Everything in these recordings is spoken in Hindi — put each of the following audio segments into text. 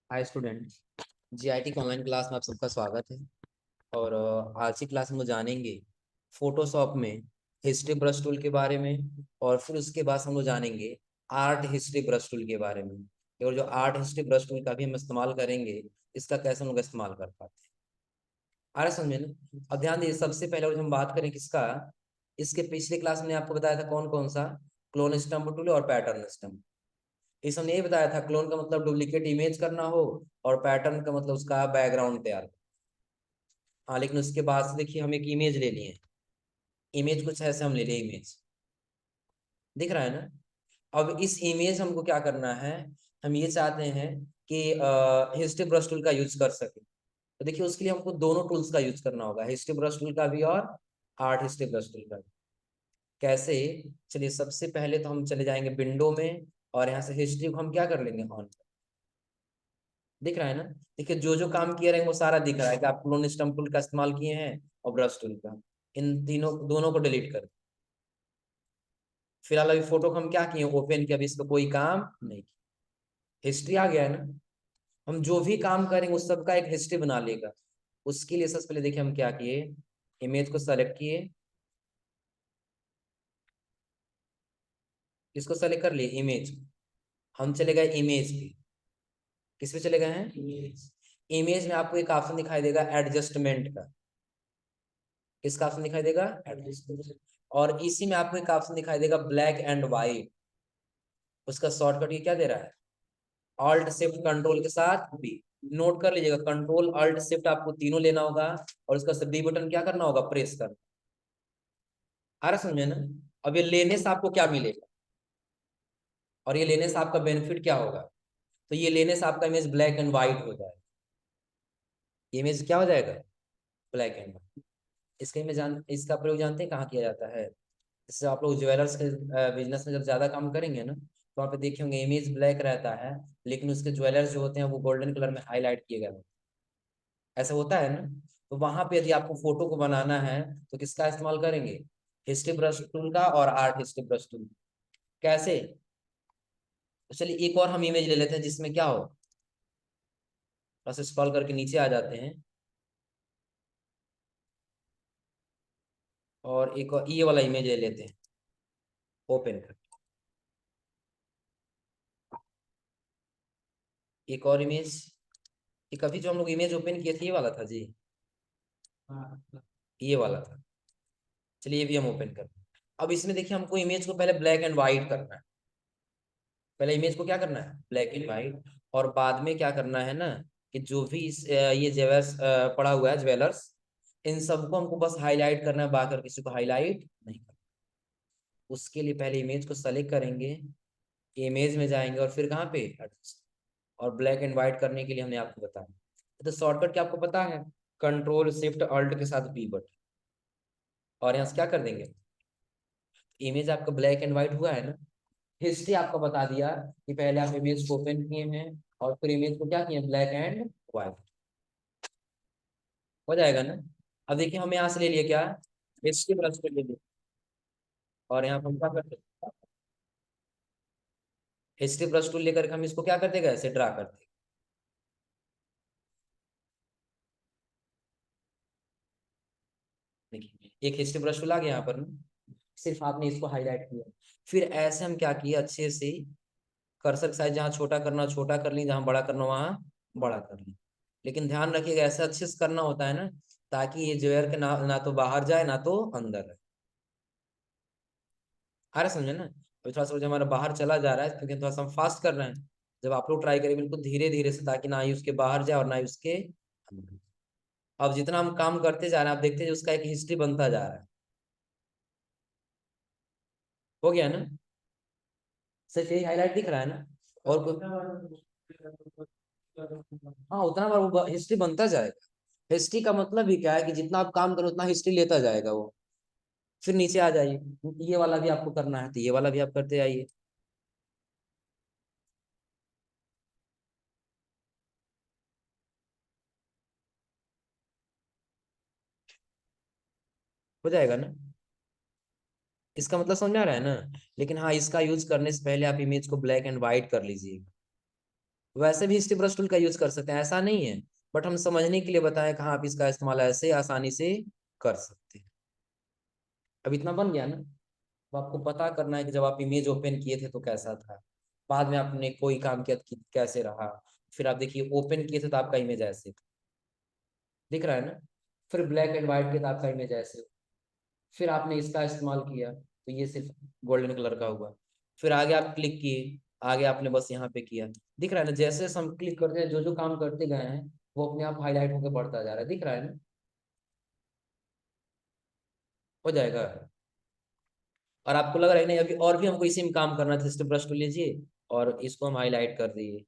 Hi student. जीआईटी की ऑनलाइन क्लास में आप सबका स्वागत है। और आज की क्लास में हम लोग जानेंगे फोटोशॉप में हिस्ट्री ब्रश टूल के बारे में। और फिर उसके बाद हम लोग जानेंगे आर्ट हिस्ट्री ब्रश टूल के बारे में। और जो आर्ट हिस्ट्री ब्रश टूल का भी हम इस्तेमाल करेंगे, इसका कैसे हम लोग इस्तेमाल कर पाते हैं, आ रहा है समझ में ना। अब ध्यान दीजिए, सबसे पहले हम बात करें किसका। इसके पिछले क्लास में आपको बताया था कौन कौन सा, क्लोन स्टम्प टूल और पैटर्न स्टम्प। इस हमने ये बताया था, क्लोन का मतलब डुप्लीकेट इमेज करना हो, और पैटर्न का मतलब उसका बैकग्राउंड तैयार। हाँ, लेकिन उसके बाद से देखिए हम एक इमेज ले लिए। इमेज कुछ ऐसे हम ले लिए, इमेज दिख रहा है ना। अब इस इमेज हमको क्या करना है, हम ये चाहते हैं कि हिस्ट्री ब्रश टूल का यूज कर सके। तो देखिए उसके लिए हमको दोनों टूल्स का यूज करना होगा, हिस्ट्री ब्रश टूल का भी और आर्ट हिस्ट्री ब्रश टूल का भी। कैसे? चलिए सबसे पहले तो हम चले जाएंगे विंडो में, और यहाँ से हिस्ट्री को हम क्या कर लेंगे, ऑन। दिख रहा है ना। देखिए जो जो काम किए रहेंगे वो सारा दिख रहा है कि आप क्लोन स्टम्प टूल का इस्तेमाल किए हैं और ब्रश टूल का। इन तीनों दोनों को डिलीट कर। फिलहाल अभी फोटो को हम क्या किए, ओपन किया, अभी इसका कोई काम नहीं। हिस्ट्री आ गया है ना। हम जो भी काम करेंगे उस सबका एक हिस्ट्री बना लेगा। उसके लिए सबसे पहले देखिए हम क्या किए, इमेज को सेलेक्ट किए। इसको सेलेक्ट कर लिए, इमेज। हम चले गए इमेज पे। किस पे चले गए हैं, इमेज। इमेज में आपको एक ऑप्शन दिखाई देगा एडजस्टमेंट का। किसका ऑप्शन दिखाई देगा, एडजस्टमेंट। और इसी में आपको एक ऑप्शन दिखाई देगा ब्लैक एंड व्हाइट। उसका शॉर्टकट ये क्या दे रहा है, ऑल्ट शिफ्ट कंट्रोल के साथ बी। नोट कर लीजिएगा, कंट्रोल अल्ट शिफ्ट आपको तीनों लेना होगा, और उसका बी बटन क्या करना होगा, प्रेस करना। आ रहा समझे ना। अब ये लेने से आपको क्या मिलेगा, और ये लेने से आपका बेनिफिट क्या होगा। तो ये लेने से आपका इमेज ब्लैक एंड व्हाइट हो जाएगा। इमेज क्या हो जाएगा, ब्लैक एंड व्हाइट। इसका इमेज इसका प्रयोग जानते हैं कहाँ किया जाता है। जैसे आप लोग ज्वेलर्स के बिजनेस में जब ज्यादा काम करेंगे ना, तो वहाँ पे देखे होंगे इमेज ब्लैक रहता है, लेकिन उसके ज्वेलर्स जो होते हैं वो गोल्डन कलर में हाईलाइट किए गए होते हैं। ऐसा होता है ना। तो वहां पे यदि आपको फोटो को बनाना है तो किसका इस्तेमाल करेंगे, हिस्ट्री ब्रश टूल का और आर्ट हिस्ट्री ब्रश टूल। कैसे? तो चलिए एक और हम इमेज ले लेते हैं जिसमें क्या हो। बस स्क्रॉल करके नीचे आ जाते हैं, और एक और ये वाला इमेज ले लेते हैं, ओपन कर। एक और इमेज, ये कभी जो हम लोग इमेज ओपन किए थे ये वाला था जी। हाँ, ये वाला था। चलिए ये भी हम ओपन करते हैं। अब इसमें देखिए हमको इमेज को पहले ब्लैक एंड व्हाइट करना है। पहले इमेज को क्या करना है, ब्लैक एंड व्हाइट। और बाद में क्या करना है ना, कि जो भी ये ज्वेलर्स पड़ा हुआ है, ज्वेलर्स, इन सबको हमको बस हाईलाइट करना है, बाकी किसी को हाईलाइट नहीं करना। उसके लिए पहले इमेज को सेलेक्ट करेंगे, इमेज में जाएंगे, और फिर कहाँ पे, और ब्लैक एंड व्हाइट करने के लिए हमने आपको बताया। तो शॉर्टकट क्या आपको पता है, कंट्रोल शिफ्ट अल्ट के साथ बी बटन। और यहाँ से क्या कर देंगे, इमेज आपका ब्लैक एंड व्हाइट हुआ है ना। हिस्ट्री आपको बता दिया कि पहले आप इमेज को ओपन किए हैं, और फिर इमेज को क्या किए, ब्लैक एंड व्हाइट। हो जाएगा ना। अब देखिए हम यहाँ से ले लिए क्या, हिस्ट्री ब्रश को ले लिए, और यहाँ पर हम क्या करते हैं, हिस्ट्री ब्रश टूल लेकर के हम इसको क्या करते गए, ऐसे ड्रा करते। देखिए एक हिस्ट्री ब्रश टूल आ गया यहाँ पर ना, सिर्फ आपने इसको हाईलाइट किया। फिर ऐसे हम क्या किए, अच्छे से कर्सर साइज जहाँ छोटा करना छोटा कर ली, जहाँ बड़ा करना वहाँ बड़ा कर ली। लेकिन ध्यान रखिएगा ऐसा अच्छे से करना होता है ना, ताकि ये जोयर के ना तो बाहर जाए ना तो अंदर रहे। आ रहा समझे ना। अभी थोड़ा सा जो हमारा बाहर चला जा रहा है क्योंकि थोड़ा सा हम फास्ट कर रहे हैं। जब आप लोग ट्राई करें बिल्कुल धीरे धीरे से, ताकि ना ही उसके बाहर जाए और ना ही उसके अंदर। अब जितना हम काम करते जा रहे हैं, आप देखते हैं उसका एक हिस्ट्री बनता जा रहा है। हो गया ना। सिर्फ यही हाईलाइट दिख रहा है ना, और हाँ उतना बार वो हिस्ट्री बनता जाएगा। हिस्ट्री का मतलब ही क्या है कि जितना आप काम करो उतना हिस्ट्री लेता जाएगा वो। फिर नीचे आ जाइए, ये वाला भी आपको करना है तो ये वाला भी आप करते आइए। हो जाएगा ना। इसका मतलब समझ में आ रहा है ना। लेकिन हाँ, इसका यूज करने से पहले आप इमेज को ब्लैक एंड व्हाइट कर लीजिए। वैसे भी हिस्ट्री ब्रश टूल का यूज कर सकते हैं, ऐसा नहीं है, बट हम समझने के लिए बताएं कहाँ आप इसका इस्तेमाल ऐसे आसानी से कर सकते हैं। अब इतना बन गया ना। अब आपको पता करना है कि जब आप इमेज ओपन किए थे तो कैसा था, बाद में आपने कोई काम किया तो कैसे रहा, फिर आप देखिए ओपन किए थे तो आपका इमेज ऐसे था, दिख रहा है ना। फिर ब्लैक एंड व्हाइट के तो आपका इमेज ऐसे, फिर आपने इसका इस्तेमाल किया तो ये सिर्फ गोल्डन कलर का हुआ। फिर आगे आप क्लिक किए, आगे आपने बस यहाँ पे किया, दिख रहा है ना। जैसे जैसे हम क्लिक करते हैं जो जो काम करते गए हैं वो अपने आप हाईलाइट होकर बढ़ता जा रहा है, दिख रहा है ना। हो जाएगा। और आपको लग रहा है नहीं अभी और भी हमको इसी में काम करना था, इस ब्रश को लीजिए और इसको हम हाईलाइट कर दिए,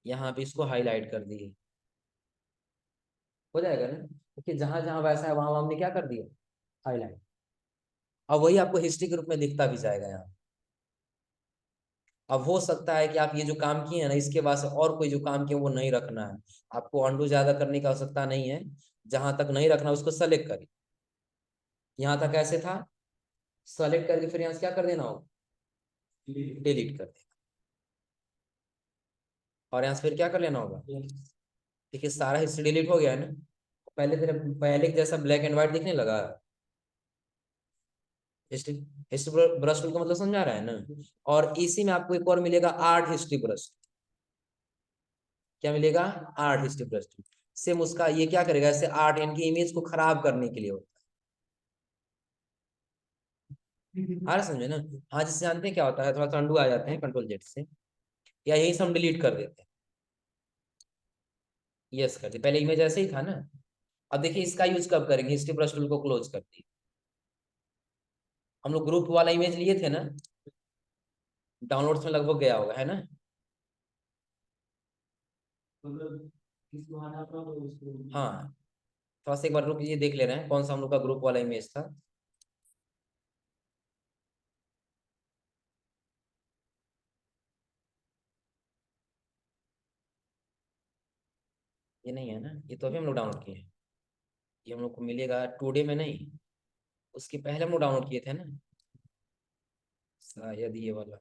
यहाँ पे इसको हाईलाइट कर दिए, हो जाएगा ना। क्योंकि जहां जहां वैसा है वहां हमने क्या कर दिया, हाईलाइट। अब वही आपको हिस्ट्री के रूप में दिखता भी जाएगा यहाँ। अब हो सकता है कि आप ये जो काम किए हैं ना इसके बाद से और कोई जो काम किए वो नहीं रखना है, आपको अंडू ज्यादा करने की आवश्यकता नहीं है। जहां तक नहीं रखना उसको सेलेक्ट करिए, यहाँ तक ऐसे था, सेलेक्ट करके फिर यहाँ से क्या कर देना होगा, डिलीट कर देना। और यहाँ से फिर क्या कर लेना होगा, देखिए सारा हिस्ट्री डिलीट हो गया है ना। पहले तेरे पहले जैसा ब्लैक एंड व्हाइट दिखने लगा। हिस्ट्री हिस्ट्री ब्रश टूल का मतलब समझा रहा है ना। और इसी में आपको एक और मिलेगा आर्ट हिस्ट्री ब्रश। क्या मिलेगा, art history brush tool. Same उसका ये क्या करेगा, ऐसे आर्ट यानी कि इमेज को खराब करने के लिए होता है। आ रहा समझे ना। हाँ जिससे जानते हैं क्या होता है, थोड़ा सा अंडू आ जाते हैं कंट्रोल जेड से, या यही से हम डिलीट कर देते हैं। यस कर दिए, पहले इमेज ऐसे ही था ना। अब देखिए इसका यूज कब करेंगे, हिस्ट्री ब्रश टूल को क्लोज कर दिए। हम लोग ग्रुप वाला इमेज लिए थे ना, डाउनलोड्स में लगभग गया होगा है ना। हाँ थोड़ा सा एक बार रुक ये देख ले रहे हैं कौन सा हम लोग का ग्रुप वाला इमेज था। ये नहीं है ना, ये तो अभी हम लोग डाउनलोड किए हैं। ये हम लोग को मिलेगा टूडे में नहीं, उसके पहले हम लोग डाउनलोड किए थे ना, शायद ये वाला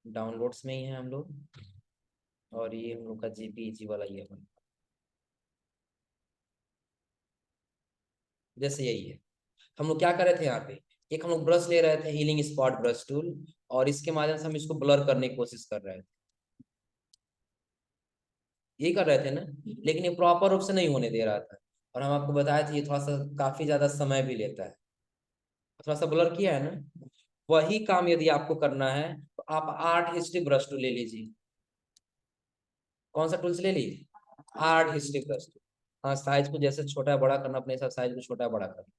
डाउनलोड्स में ही है हम लोग। और ये हम लोग का जेपीईजी वाला ये वाला, जैसे यही है। हम लोग क्या कर रहे थे यहाँ पे, एक हम लोग ब्रश ले रहे थे हीलिंग स्पॉट ब्रश टूल, और इसके माध्यम से हम इसको ब्लर करने की कोशिश कर रहे थे, यही कर रहे थे ना। लेकिन ये प्रॉपर रूप से नहीं होने दे रहा था, और हम आपको बताया था ये थोड़ा सा काफी ज्यादा समय भी लेता है। थोड़ा सा ब्लर किया है ना। वही काम यदि आपको करना है तो आप आर्ट हिस्ट्री ब्रश टूल ले लीजिए। कौन सा टूल्स ले लीजिए, आर्ट हिस्ट्री ब्रश टूल। हाँ साइज को जैसे छोटा बड़ा करना अपने हिसाब, साइज को छोटा बड़ा करना,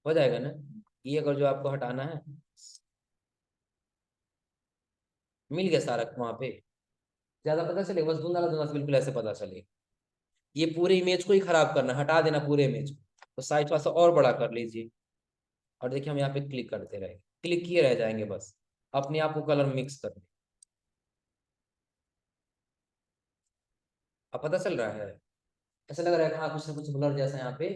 हो जाएगा ना। ये अगर जो आपको हटाना है, मिल गया सारा वहां पे। ज्यादा पता चलेगा, बस धुंधला धुंधला से बिल्कुल ऐसे पता चलेगा। ये पूरे इमेज को ही खराब करना, हटा देना पूरे इमेज को। तो साइज थोड़ा सा और बड़ा कर लीजिए, और देखिए हम यहाँ पे क्लिक करते रहेंगे, क्लिक किए रह जाएंगे बस, अपने आप को कलर मिक्स कर दे। अब पता चल रहा है, ऐसा लग रहा है कि हाँ कुछ ना कुछ ब्लर जैसा यहाँ पे।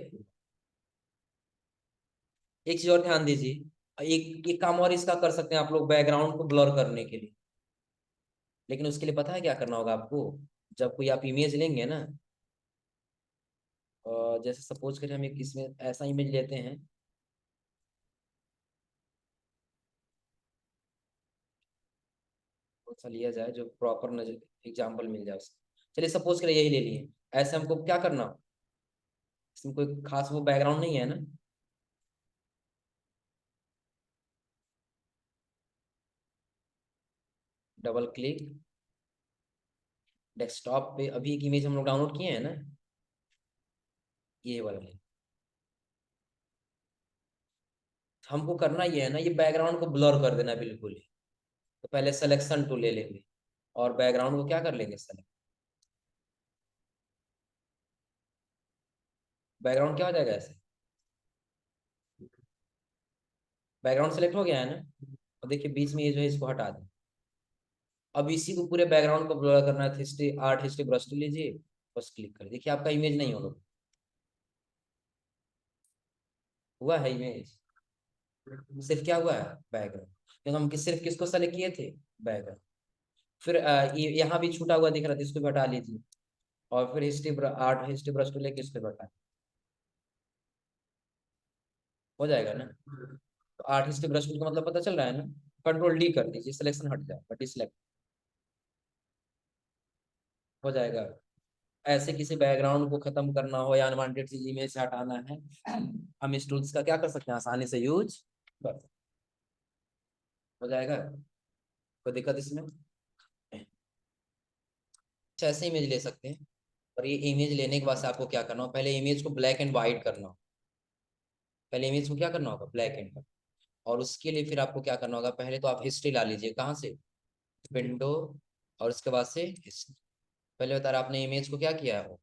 एक चीज और ध्यान दीजिए, एक काम और इसका कर सकते हैं आप लोग बैकग्राउंड को ब्लर करने के लिए। लेकिन उसके लिए पता है क्या करना होगा आपको, जब कोई आप इमेज लेंगे ना, जैसे सपोज करें हम एक इसमें ऐसा इमेज लेते हैं, कौन सा लिया जाए जो प्रॉपर नजर एग्जाम्पल मिल जाए उसका। चलिए सपोज करें यही ले लिए। ऐसे हमको क्या करना, इसमें कोई खास वो बैकग्राउंड नहीं है ना। डबल क्लिक, डेस्कटॉप पे अभी एक इमेज हम लोग डाउनलोड किए हैं ना, ये वाला ले। हमको करना ये है ना, ये बैकग्राउंड को ब्लर कर देना बिल्कुल ही। तो पहले सिलेक्शन टूल ले लेंगे, और बैकग्राउंड को क्या कर लेंगे सेलेक्ट। बैकग्राउंड क्या हो जाएगा ऐसे, बैकग्राउंड सेलेक्ट हो गया है ना। और देखिए बीच में ये जो है इसको हटा दें। अब इसी को पूरे बैकग्राउंड को ब्लर करना है, history art history brush tool लीजिए, बस क्लिक कर देखिए आपका इमेज नहीं होगा, हुआ है इमेज, सिर्फ क्या हुआ है बैकग्राउंड। क्योंकि हम सिर्फ किसको सेलेक्ट किए थे, बैकग्राउंड। फिर यहाँ भी छूटा हुआ दिख रहा था, इसको भी हटा लीजिए। और फिर history art history brush tool लेके इसको भी हटा, हो जाएगा ना। तो आर्ट हिस्ट्री ब्रश टूल का मतलब पता चल रहा है ना। कंट्रोल डी कर दीजिए, सिलेक्शन हट जाएगा, डिसलेक्ट हो जाएगा। ऐसे किसी बैकग्राउंड को खत्म करना हो या अनवांटेड चीज इमेज से हटाना है, हम इस टूल्स का क्या कर सकते हैं, आसानी से यूज कर सकते हैं। हो जाएगा, कोई दिक्कत इसमें। अच्छा, ऐसे इमेज ले सकते हैं। और ये इमेज लेने के बाद से आपको क्या करना हो, पहले इमेज को ब्लैक एंड व्हाइट करना हो। पहले इमेज को क्या करना होगा, ब्लैक एंड। और उसके लिए फिर आपको क्या करना होगा, पहले तो आप हिस्ट्री ला लीजिए, कहाँ से, विंडो, और उसके बाद से हिस्ट्री। पहले बता रहा, आपने इमेज को क्या किया है,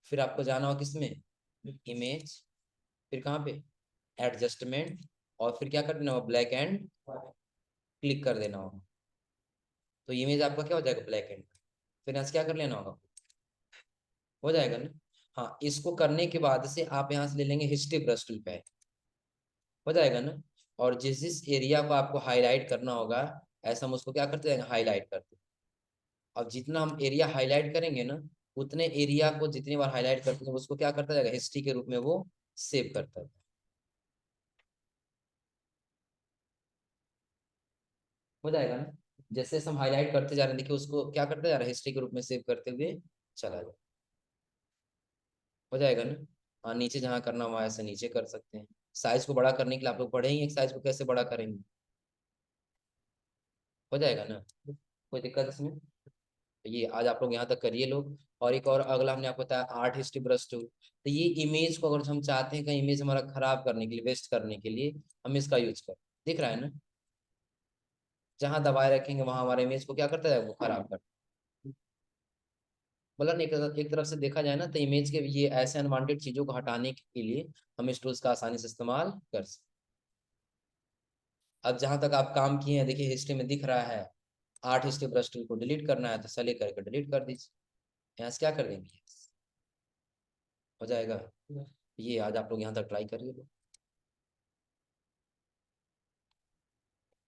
फिर आपको जाना होगा किसमें, इमेज, फिर कहाँ पे, एडजस्टमेंट, और फिर क्या कर देना होगा, ब्लैक एंड क्लिक कर देना होगा। तो इमेज आपका क्या हो जाएगा, ब्लैक एंड। फिर यहाँ से क्या कर लेना होगा, हो जाएगा ना। हाँ, इसको करने के बाद से आप यहाँ से ले लेंगे हिस्ट्री ब्रश टूल पे, हो जाएगा ना। और जिस जिस एरिया को आपको हाईलाइट करना होगा, ऐसा हम उसको क्या करते जाएंगे, हाईलाइट करते। अब जितना हम एरिया हाईलाइट करेंगे ना, उतने एरिया को जितनी बार हाईलाइट करते हैं उसको क्या करता जाएगा, हिस्ट्री के रूप में वो सेव करता है। हो जाएगा ना। जैसे जैसे हम हाईलाइट करते जा रहे हैं, देखिए उसको क्या करते जा रहा है, हिस्ट्री के रूप में सेव करते हुए चला जाए। हो जाएगा ना। हाँ, नीचे जहाँ करना वहाँ ऐसे नीचे कर सकते हैं। साइज को बड़ा करने के लिए आप लोग पढ़ेंगे, एक साइज को कैसे बड़ा करेंगे। हो जाएगा ना, कोई दिक्कत इसमें। तो ये आज आप लोग यहाँ तक करिए लोग। और एक और अगला हमने आपको बताया, आर्ट हिस्ट्री ब्रश टूल। तो ये इमेज को अगर हम चाहते हैं, कहीं इमेज हमारा खराब करने के लिए, वेस्ट करने के लिए, हम इसका यूज करें। दिख रहा है ना, जहां दबाए रखेंगे वहां हमारे इमेज को क्या करता है, वो खराब करता है। मतलब एक तरफ से देखा जाए ना, तो इमेज के ये ऐसे अनवांटेड चीजों को हटाने के लिए हम इस टूल्स का आसानी से इस्तेमाल कर सकते हैं। अब जहां तक आप काम किए हैं, देखिए हिस्ट्री में दिख रहा है, आर्ट हिस्ट्री ब्रश टूल को डिलीट करना है तो सेलेक्ट करके डिलीट कर दीजिए। यहाँ से क्या कर देंगे, हो जाएगा। ये आज आप लोग यहाँ तक ट्राई करिए।